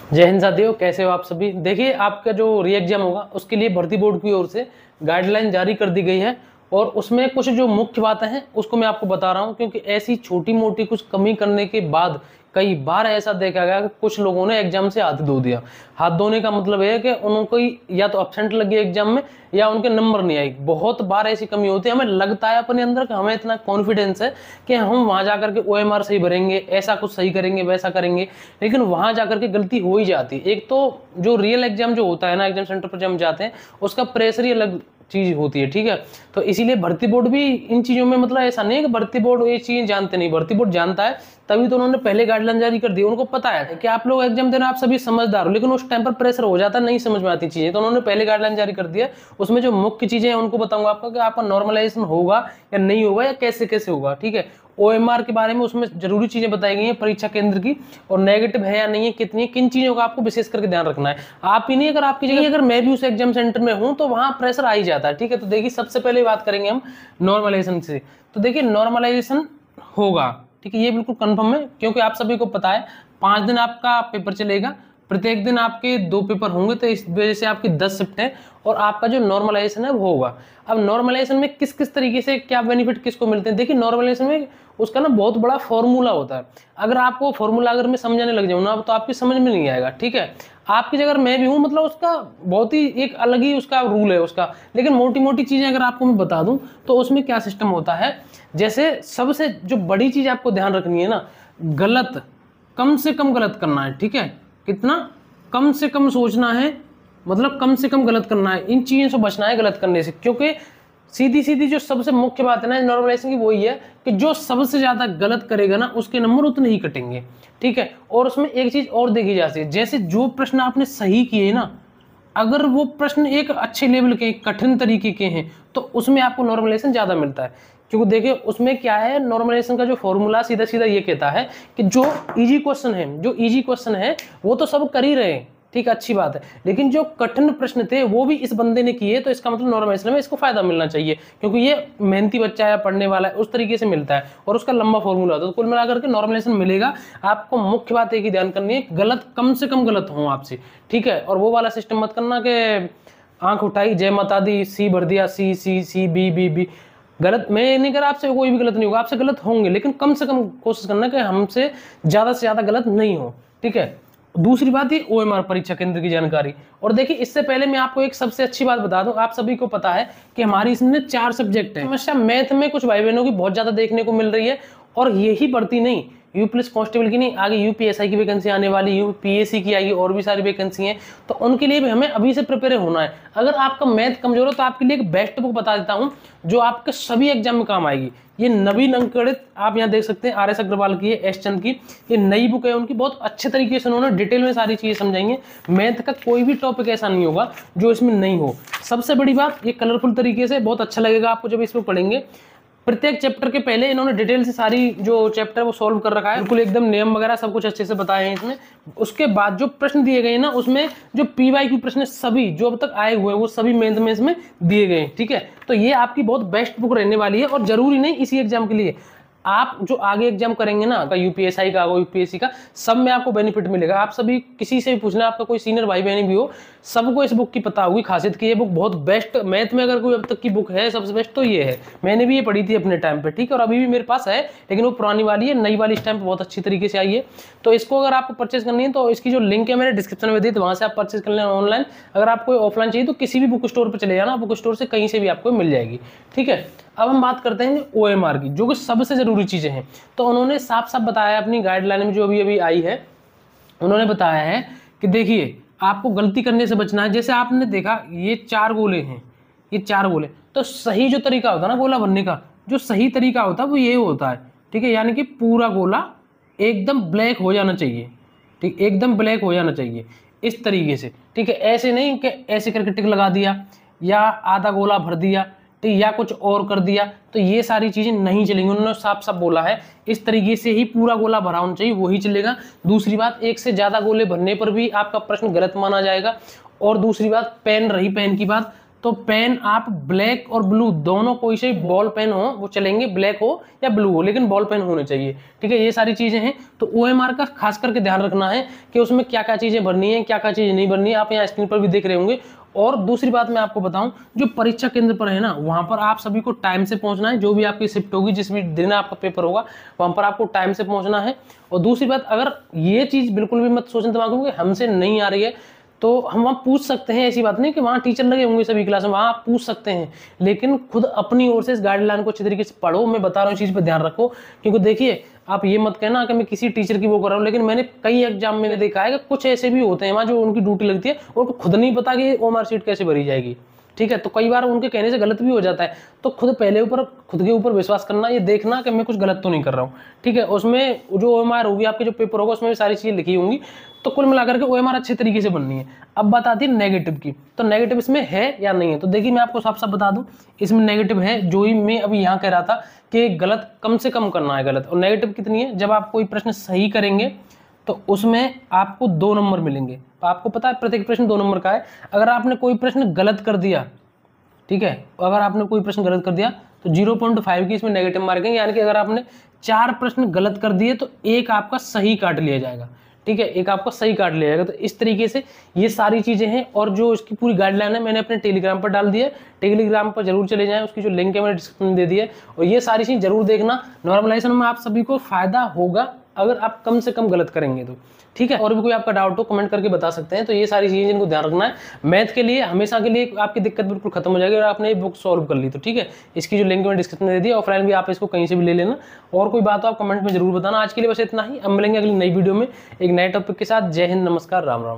जय हिंद साथियों, कैसे हो आप सभी। देखिए, आपका जो री एग्जाम होगा उसके लिए भर्ती बोर्ड की ओर से गाइडलाइन जारी कर दी गई है और उसमें कुछ जो मुख्य बातें हैं उसको मैं आपको बता रहा हूं, क्योंकि ऐसी छोटी मोटी कुछ कमी करने के बाद कई बार ऐसा देखा गया कि कुछ लोगों ने एग्जाम से हाथ धो दिया। हाथ धोने का मतलब है कि उनको या तो एब्सेंट लगी एग्जाम में या उनके नंबर नहीं आई। बहुत बार ऐसी कमी होती है, हमें लगता है अपने अंदर कि हमें इतना कॉन्फिडेंस है कि हम वहां जाकर के OMR सही भरेंगे, ऐसा कुछ सही करेंगे, वैसा करेंगे, लेकिन वहां जाकर के गलती हो ही जाती है। एक तो जो रियल एग्जाम जो होता है ना, एग्जाम सेंटर पर जब हम जाते हैं उसका प्रेशर ही अलग चीज होती है, ठीक है। तो इसीलिए भर्ती बोर्ड भी इन चीजों में, मतलब ऐसा नहीं है कि भर्ती बोर्ड ये चीजें जानते नहीं, भर्ती बोर्ड जानता है, तभी तो उन्होंने पहले गाइडलाइन जारी कर दी। उनको पता है कि आप लोग एग्जाम देना, आप सभी समझदार हो, लेकिन उस टाइम पर प्रेशर हो जाता है, नहीं समझ में आती चीजें, तो उन्होंने पहले गाइडलाइन जारी कर दिया। उसमें जो मुख्य चीजें हैं उनको बताऊंगा आपको कि आपका नॉर्मलाइजेशन होगा या नहीं होगा या कैसे कैसे होगा, ठीक है। OMR के बारे में उसमें जरूरी चीजें बताई गई हैं परीक्षा केंद्र की, और नेगेटिव है या नहीं है, कितनी है, किन चीजों का आपको विशेष करके ध्यान रखना है। आप ही नहीं, अगर आपकी जगह अगर मैं भी उस एग्जाम सेंटर में हूं तो वहां प्रेशर आ ही जाता है, ठीक है। तो देखिए, सबसे पहले बात करेंगे हम नॉर्मलाइजेशन से। तो देखिए, नॉर्मलाइजेशन होगा, ठीक है, ये बिल्कुल कंफर्म है, क्योंकि आप सभी को पता है 5 दिन आपका पेपर चलेगा, प्रत्येक दिन आपके 2 पेपर होंगे, तो इस वजह से आपकी 10 शिफ्ट है और आपका जो नॉर्मलाइजेशन है वो होगा। अब नॉर्मलाइजेशन में किस किस तरीके से क्या बेनिफिट किसको मिलते हैं, देखिए नॉर्मलाइजेशन में उसका ना बहुत बड़ा फॉर्मूला होता है। अगर आपको फॉर्मूला अगर मैं समझाने लग जाऊँ ना तो आपकी समझ में नहीं आएगा, ठीक है। आपकी जगह मैं भी हूँ, मतलब उसका बहुत ही एक अलग ही उसका रूल है उसका, लेकिन मोटी मोटी चीजें अगर आपको मैं बता दूं तो उसमें क्या सिस्टम होता है। जैसे सबसे जो बड़ी चीज आपको ध्यान रखनी है ना, गलत कम से कम गलत करना है, ठीक है। कितना कम से कम सोचना है, मतलब कम से कम गलत करना है, इन चीजों से बचना है गलत करने से। क्योंकि सीधी सीधी जो सबसे मुख्य बात है ना नॉर्मलाइजेशन की, वही है कि जो सबसे ज्यादा गलत करेगा ना उसके नंबर उतने ही कटेंगे, ठीक है। और उसमें एक चीज और देखी जा सकती है, जैसे जो प्रश्न आपने सही किए ना, अगर वो प्रश्न एक अच्छे लेवल के कठिन तरीके के हैं तो उसमें आपको नॉर्मलाइजेशन ज्यादा मिलता है। क्योंकि देखिए उसमें क्या है, नॉर्मलाइजेशन का जो फॉर्मूला सीधा सीधा ये कहता है कि जो इजी क्वेश्चन है वो तो सब कर ही रहे हैं, ठीक है, अच्छी बात है, लेकिन जो कठिन प्रश्न थे वो भी इस बंदे ने किए, तो इसका मतलब नॉर्मलाइजेशन में इसको फायदा मिलना चाहिए, क्योंकि ये मेहनती बच्चा है, पढ़ने वाला है, उस तरीके से मिलता है और उसका लंबा फॉर्मूला होता है। तो कुल मिलाकर के नॉर्मलाइजेशन मिलेगा। आपको मुख्य बात एक ही ध्यान करनी है, गलत कम से कम गलत हो आपसे, ठीक है। और वो वाला सिस्टम मत करना कि आंख उठाई जय माता दी, सी भर दिया, सी सी सी बी बी बी। गलत मैं नहीं कर रहा, आपसे कोई भी गलत नहीं होगा, आपसे गलत होंगे, लेकिन कम से कम कोशिश करना कि हमसे ज्यादा से ज्यादा गलत नहीं हो, ठीक है। दूसरी बात ये OMR परीक्षा केंद्र की जानकारी। और देखिए, इससे पहले मैं आपको एक सबसे अच्छी बात बता दूं, आप सभी को पता है कि हमारी इसमें 4 सब्जेक्ट है। समस्या मैथ में कुछ भाई बहनों की बहुत ज्यादा देखने को मिल रही है, और यही बढ़ती नहीं, यूपीएस कांस्टेबल की नहीं, आगे UPSI की वैकेंसी आने वाली, UPSC की आएगी, और भी सारी वैकेंसी हैं, तो उनके लिए भी हमें अभी से प्रिपेयर होना है। अगर आपका मैथ कमजोर हो तो आपके लिए एक बेस्ट बुक बता देता हूं जो आपके सभी एग्जाम में काम आएगी। ये नवीन अंकगणित आप यहाँ देख सकते हैं, RS अग्रवाल की है, एस चंद की, ये नई बुक है उनकी, बहुत अच्छे तरीके से उन्होंने डिटेल में सारी चीजें समझाएंगे। मैथ का कोई भी टॉपिक ऐसा नहीं होगा जो इसमें नहीं हो। सबसे बड़ी बात, ये कलरफुल तरीके से बहुत अच्छा लगेगा आपको जब इसमें पढ़ेंगे। प्रत्येक चैप्टर के पहले इन्होंने डिटेल से सारी जो चैप्टर वो सॉल्व कर रखा है, बिल्कुल एकदम नियम वगैरह सब कुछ अच्छे से बताए हैं इसमें। उसके बाद जो प्रश्न दिए गए ना, उसमें जो PYQ प्रश्न सभी जो अब तक आए हुए हैं वो सभी मैथ में इसमें दिए गए हैं, ठीक है। तो ये आपकी बहुत बेस्ट बुक रहने वाली है, और जरूरी नहीं इसी एग्जाम के लिए, आप जो आगे एग्जाम करेंगे ना, UPSI का, UPSC का, सब में आपको बेनिफिट मिलेगा। आप सभी किसी से भी पूछना, आपका कोई सीनियर भाई बहन भी हो, सबको इस बुक की पता होगी खासियत की, ये बुक बहुत बेस्ट, मैथ में अगर कोई अब तक की बुक है सबसे बेस्ट तो ये है। मैंने भी ये पढ़ी थी अपने टाइम पे, ठीक है, और अभी भी मेरे पास है, लेकिन वो पुरानी वाली है, नई वाली इस टाइम पे बहुत अच्छी तरीके से आई है। तो इसको अगर आपको परचेज करनी है तो इसकी जो लिंक है मैंने डिस्क्रिप्शन में दी, तो वहां से आप परचेज कर लेना ऑनलाइन। अगर आपको ऑफलाइन चाहिए तो किसी भी बुक स्टोर पर चले जाना, बुक स्टोर से कहीं से भी आपको मिल जाएगी, ठीक है। अब हम बात करते हैं OMR की, जो कि सबसे जरूरी चीजें हैं। तो उन्होंने साफ साफ बताया अपनी गाइडलाइन में जो अभी अभी आई है, उन्होंने बताया है कि देखिए आपको गलती करने से बचना है। जैसे आपने देखा ये 4 गोले हैं, ये 4 गोले, तो सही जो तरीका होता है ना गोला भरने का, जो सही तरीका होता है वो ये होता है, ठीक है, यानी कि पूरा गोला एकदम ब्लैक हो जाना चाहिए, ठीक, एकदम ब्लैक हो जाना चाहिए इस तरीके से, ठीक है। ऐसे नहीं कि ऐसे करके टिक लगा दिया या आधा गोला भर दिया, ठीक, या कुछ और कर दिया, तो ये सारी चीजें नहीं चलेंगी। उन्होंने साफ साफ बोला है इस तरीके से ही पूरा गोला भरा होना चाहिए, वही चलेगा। दूसरी बात, एक से ज्यादा गोले भरने पर भी आपका प्रश्न गलत माना जाएगा। और दूसरी बात, पेन रही पेन की बात, तो पेन आप ब्लैक और ब्लू दोनों, कोई से बॉल पेन हो वो चलेंगे, ब्लैक हो या ब्लू हो, लेकिन बॉल पेन होने चाहिए। ठीक है, ये सारी चीजें हैं। तो OMR का खास करके ध्यान रखना है कि उसमें क्या क्या चीजें भरनी है, क्या क्या चीजें नहीं भरनी है, आप यहाँ स्क्रीन पर भी देख रहे होंगे। और दूसरी बात मैं आपको बताऊं, जो परीक्षा केंद्र पर है ना, वहां पर आप सभी को टाइम से पहुंचना है। जो भी आपकी शिफ्ट होगी, जिस भी दिन आपका पेपर होगा, वहां पर आपको टाइम से पहुंचना है। और दूसरी बात, अगर ये चीज बिल्कुल भी मत सोचना दिमाग में कि हमसे नहीं आ रही है, तो हम वहाँ पूछ सकते हैं। ऐसी बात नहीं कि वहाँ टीचर लगे होंगे सभी क्लास में, वहाँ आप पूछ सकते हैं, लेकिन खुद अपनी ओर से इस गाइडलाइन को अच्छी तरीके से पढ़ो। मैं बता रहा हूँ, इस चीज़ पर ध्यान रखो, क्योंकि देखिए आप ये मत कहना कि मैं किसी टीचर की वो कर रहा हूँ, लेकिन मैंने कई एग्जाम में देखा है कि कुछ ऐसे भी होते हैं वहाँ जो उनकी ड्यूटी लगती है, उनको खुद नहीं पता कि OMR शीट कैसे भरी जाएगी। ठीक है, तो कई बार उनके कहने से गलत भी हो जाता है। तो खुद के ऊपर विश्वास करना, ये देखना कि मैं कुछ गलत तो नहीं कर रहा हूँ। ठीक है, उसमें जो OMR होगी, आपके जो पेपर होगा, उसमें भी सारी चीजें लिखी होंगी। तो कुल मिलाकर के OMR अच्छे तरीके से बननी है। अब बात आती है नेगेटिव की, तो नेगेटिव इसमें है या नहीं है। तो देखिए मैं आपको साफ साफ बता दूं, इसमें नेगेटिव है। जो ही मैं अभी यहाँ कह रहा था कि गलत कम से कम करना है गलत, और नेगेटिव कितनी है, जब आप कोई प्रश्न सही करेंगे तो उसमें आपको 2 नंबर मिलेंगे। तो आपको पता है प्रत्येक प्रश्न 2 नंबर का है। अगर आपने कोई प्रश्न गलत कर दिया, ठीक है, अगर आपने कोई प्रश्न गलत कर दिया तो 0.5 की इसमें नेगेटिव मार्किंग, यानी कि अगर आपने 4 प्रश्न गलत कर दिए तो एक आपका सही काट लिया जाएगा। ठीक है, एक आपका सही काट लिया जाएगा। तो इस तरीके से ये सारी चीजें हैं। और जो इसकी पूरी गाइडलाइन है मैंने अपने टेलीग्राम पर डाल दी है, टेलीग्राम पर जरूर चले जाएं, उसकी जो लिंक है मैंने डिस्क्रिप्शन में दे दी है। और ये सारी चीज जरूर देखना, नॉर्मलाइजेशन में आप सभी को फायदा होगा अगर आप कम से कम गलत करेंगे तो। ठीक है, और भी कोई आपका डाउट हो कमेंट करके बता सकते हैं। तो ये सारी चीजें जिनको ध्यान रखना है, मैथ के लिए हमेशा के लिए आपकी दिक्कत बिल्कुल खत्म हो जाएगी और आपने ये बुक सॉल्व कर ली तो। ठीक है, इसकी जो लिंक मैंने डिस्क्रिप्शन में दे दी, ऑफलाइन भी आप इसको कहीं से भी ले लेना। और कोई बात हो आप कमेंट में जरूर बताना। आज के लिए बस इतना ही, अब मिलेंगे अगली नई वीडियो में एक नए टॉपिक के साथ। जय हिंद, नमस्कार, राम राम।